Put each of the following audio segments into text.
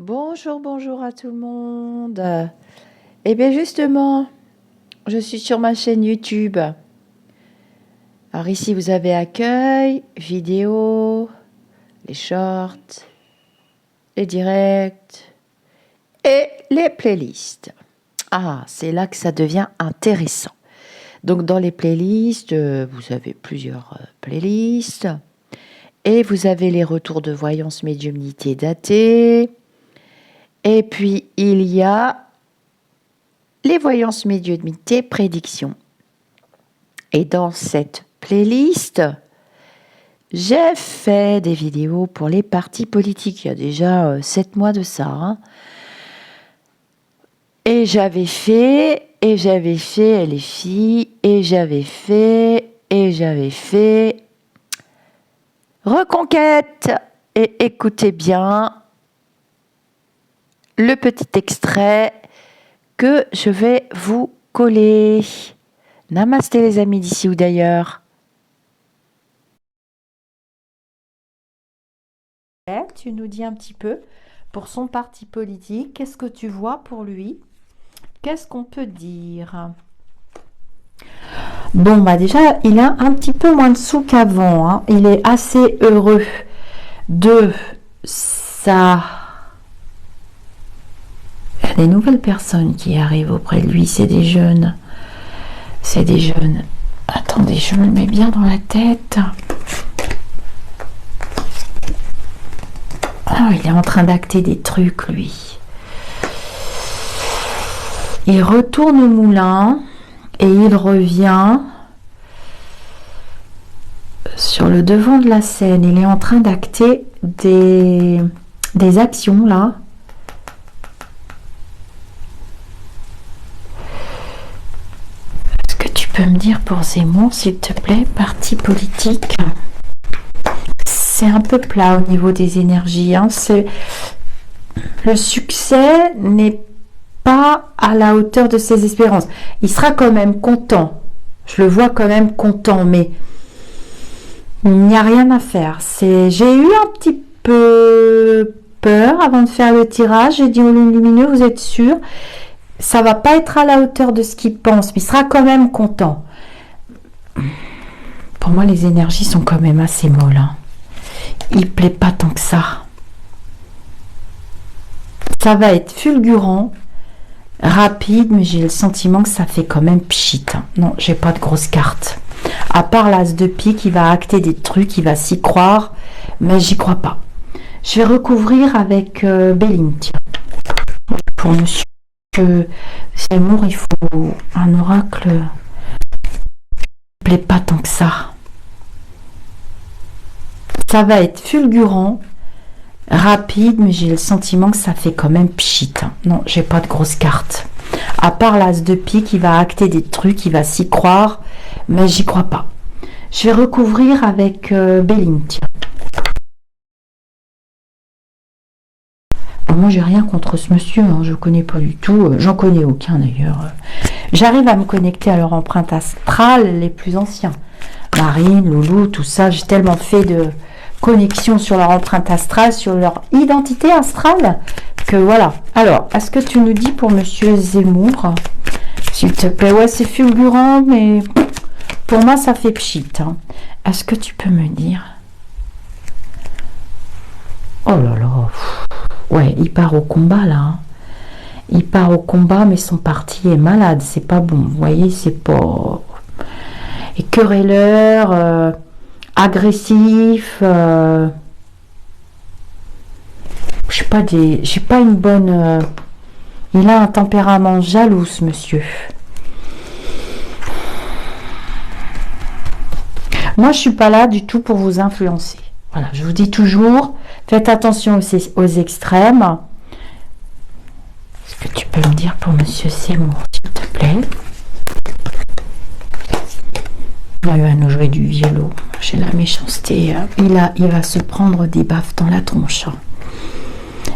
Bonjour, bonjour à tout le monde. Eh bien justement, je suis sur ma chaîne YouTube. Alors ici, vous avez accueil, vidéo, les shorts, les directs et les playlists. Ah, c'est là que ça devient intéressant. Donc dans les playlists, vous avez plusieurs playlists. Et vous avez les retours de voyance médiumnité datée. Et puis, il y a les voyances médiumnité prédictions. Et dans cette playlist, j'ai fait des vidéos pour les partis politiques. Il y a déjà 7 mois de ça. Et j'avais fait les filles, et j'avais fait Reconquête. Et écoutez bien le petit extrait que je vais vous coller. Namasté les amis d'ici ou d'ailleurs. Tu nous dis un petit peu pour son parti politique, qu'est-ce que tu vois pour lui? Qu'est-ce qu'on peut dire? Bon, bah déjà, il a un petit peu moins de sous qu'avant. Il est assez heureux de ça. Il y a des nouvelles personnes qui arrivent auprès de lui, c'est des jeunes. C'est des jeunes. Attendez, je me le mets bien dans la tête. Ah, il est en train d'acter des trucs, lui. Il retourne au moulin et il revient sur le devant de la scène. Il est en train d'acter des actions, là. Est-ce que tu peux me dire pour Zemmour, s'il te plaît, parti politique? C'est un peu plat au niveau des énergies. Le succès n'est pas à la hauteur de ses espérances. Il sera quand même content. Je le vois quand même content, mais il n'y a rien à faire. J'ai eu un petit peu peur avant de faire le tirage. J'ai dit au lumineux, vous êtes sûr? Ça va pas être à la hauteur de ce qu'il pense, mais il sera quand même content. Pour moi, les énergies sont quand même assez molles. Il plaît pas tant que ça. Ça va être fulgurant, rapide, mais j'ai le sentiment que ça fait quand même pchit. Non, j'ai pas de grosses cartes. À part l'as de pique, il va acter des trucs, il va s'y croire, mais j'y crois pas. Je vais recouvrir avec Béline, tiens. Pour monsieur Zemmour, il faut un oracle. Il plaît pas tant que ça. Ça va être fulgurant, rapide, mais j'ai le sentiment que ça fait quand même pchit. Non, j'ai pas de grosses cartes. À part l'as de pique, il va acter des trucs, il va s'y croire, mais j'y crois pas. Je vais recouvrir avec Béline, tiens. Moi, j'ai rien contre ce monsieur, je connais pas du tout, j'en connais aucun d'ailleurs. J'arrive à me connecter à leur empreinte astrale, les plus anciens. Marine, Loulou, tout ça, j'ai tellement fait de connexion sur leur empreinte astrale, sur leur identité astrale, que voilà. Alors, est-ce que tu nous dis pour monsieur Zemmour, s'il te plaît? Ouais, c'est fulgurant, mais pour moi, ça fait pchit. Est-ce que tu peux me dire? Oh là là. Ouais, il part au combat, là. Il part au combat, mais son parti est malade. C'est pas bon. Vous voyez, c'est pas... Et querelleur, agressif. Je sais pas, j'ai pas une bonne... il a un tempérament jaloux, ce monsieur. Moi, je suis pas là du tout pour vous influencer. Voilà, je vous dis toujours, faites attention aux extrêmes. Est-ce que tu peux me dire pour monsieur Zemmour, s'il te plaît? Il va nous jouer du violon. J'ai la méchanceté. Il va se prendre des baffes dans la tronche.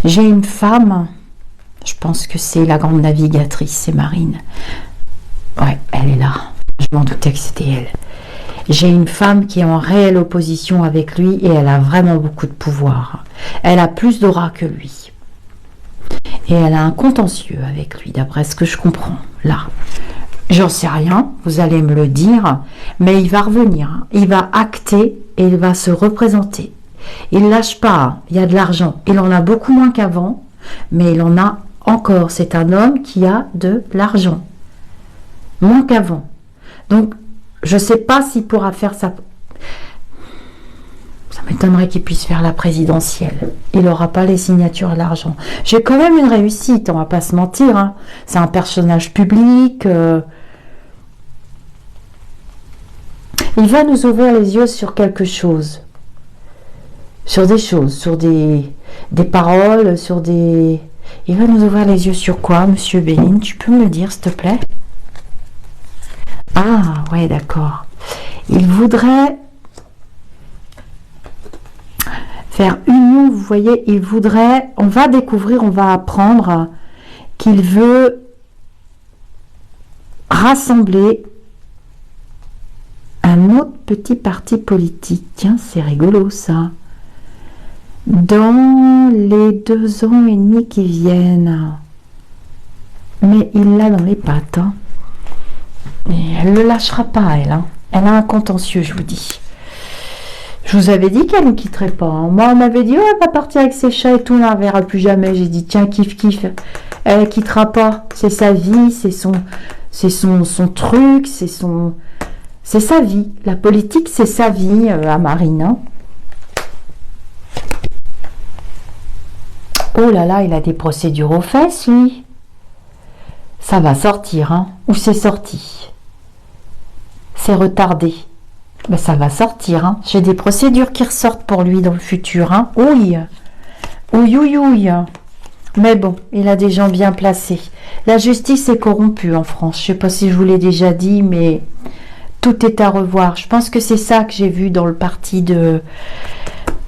J'ai une femme, je pense que c'est la grande navigatrice, c'est Marine. Ouais, elle est là. Je m'en doutais que c'était elle. J'ai une femme qui est en réelle opposition avec lui et elle a vraiment beaucoup de pouvoir. Elle a plus d'aura que lui. Et elle a un contentieux avec lui, d'après ce que je comprends, là. J'en sais rien, vous allez me le dire, mais il va revenir, hein. Il va acter et il va se représenter. Il ne lâche pas, hein. Il y a de l'argent. Il en a beaucoup moins qu'avant, mais il en a encore. C'est un homme qui a de l'argent. Moins qu'avant. Donc, je ne sais pas s'il pourra faire ça. Ça m'étonnerait qu'il puisse faire la présidentielle. Il n'aura pas les signatures et l'argent. J'ai quand même une réussite, on ne va pas se mentir, hein. C'est un personnage public. Il va nous ouvrir les yeux sur quelque chose. Sur des choses, sur des paroles, sur des... Il va nous ouvrir les yeux sur quoi, Monsieur Béline? Tu peux me le dire, s'il te plaît? Ah, ouais, d'accord. Il voudrait faire union, vous voyez, il voudrait... On va découvrir, on va apprendre qu'il veut rassembler un autre petit parti politique. Tiens, c'est rigolo, ça. Dans les 2 ans et demi qui viennent. Mais il l'a dans les pattes. Hein. Et elle ne le lâchera pas, elle. Hein. Elle a un contentieux, je vous dis. Je vous avais dit qu'elle ne quitterait pas. Hein. Moi, on m'avait dit, oh, elle va partir avec ses chats et tout, on ne la verra plus jamais. J'ai dit, tiens, kiff, kiff. Elle ne quittera pas. C'est sa vie, c'est son truc, c'est sa vie. La politique, c'est sa vie à Marine. Hein. Oh là là, il a des procédures aux fesses, lui. Ça va sortir, hein. Ou c'est sorti? C'est retardé. Ben, ça va sortir, hein. J'ai des procédures qui ressortent pour lui dans le futur, hein. Oui. Oui, oui, oui. Mais bon, il a des gens bien placés. La justice est corrompue en France. Je ne sais pas si je vous l'ai déjà dit, mais tout est à revoir. Je pense que c'est ça que j'ai vu dans le parti de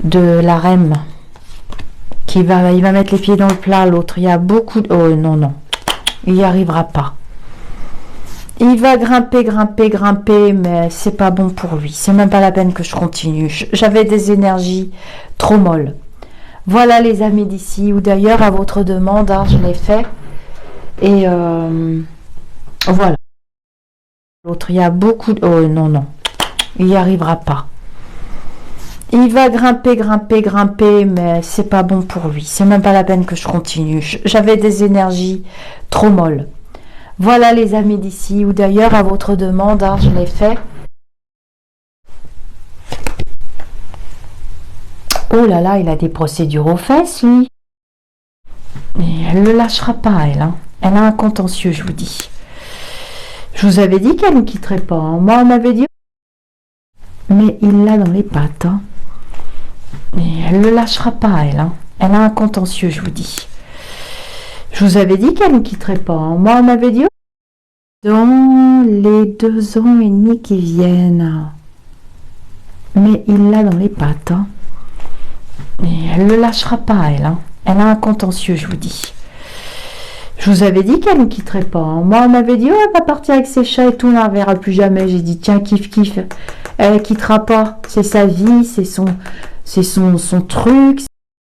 la REM. Il va mettre les pieds dans le plat, l'autre. Il y a beaucoup de... Oh non, non. Il n'y arrivera pas. Il va grimper, mais c'est pas bon pour lui. C'est même pas la peine que je continue. J'avais des énergies trop molles. Voilà les amis d'ici, ou d'ailleurs à votre demande, hein, je l'ai fait. Et voilà. L'autre, il y a beaucoup de... Oh non, non. Il n'y arrivera pas. Il va grimper, mais c'est pas bon pour lui. C'est même pas la peine que je continue. J'avais des énergies trop molles. Voilà les amis d'ici, ou d'ailleurs à votre demande, hein, je l'ai fait. Oh là là, il a des procédures aux fesses, lui. Et elle ne le lâchera pas, elle. Hein. Elle a un contentieux, je vous dis. Je vous avais dit qu'elle ne quitterait pas. Hein. Moi, on m'avait dit... Mais il l'a dans les pattes. Hein. Et elle ne le lâchera pas, elle. Hein. Elle a un contentieux, je vous dis. Je vous avais dit qu'elle ne quitterait pas. Hein. Moi, on m'avait dit... Dans les 2 ans et demi qui viennent. Mais il l'a dans les pattes. Hein. Et elle ne le lâchera pas, elle. Hein. Elle a un contentieux, je vous dis. Je vous avais dit qu'elle ne quitterait pas. Hein. Moi, on m'avait dit, oh, elle va partir avec ses chats et tout, on ne la verra plus jamais. J'ai dit, tiens, kiff, kiff. Elle ne quittera pas. C'est sa vie, c'est son truc.